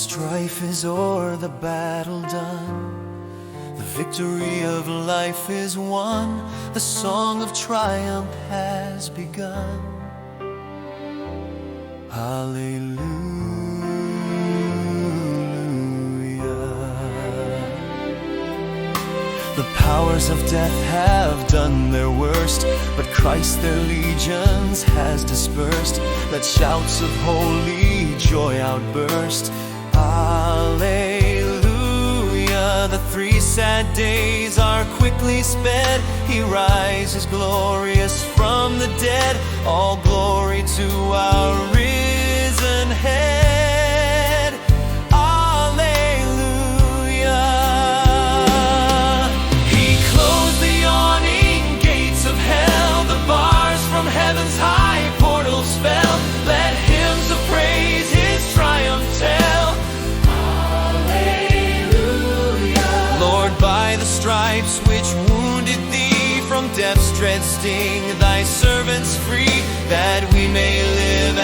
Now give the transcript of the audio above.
Strife is o'er, the battle done, the victory of life is won, the song of triumph has begun. Hallelujah. The powers of death have done their worst, but Christ their legions has dispersed. Let shouts of holy joy outburst. Hallelujah. The 3 sad days are quickly sped. He rises glorious from the dead. All glory to our risen head. Hallelujah. He closed the yawning gates of hell. The bars from heaven's high portals fell. Let hymns of praise his triumph tell. By the stripes which wounded thee, from death's dread sting thy servants free, that we may live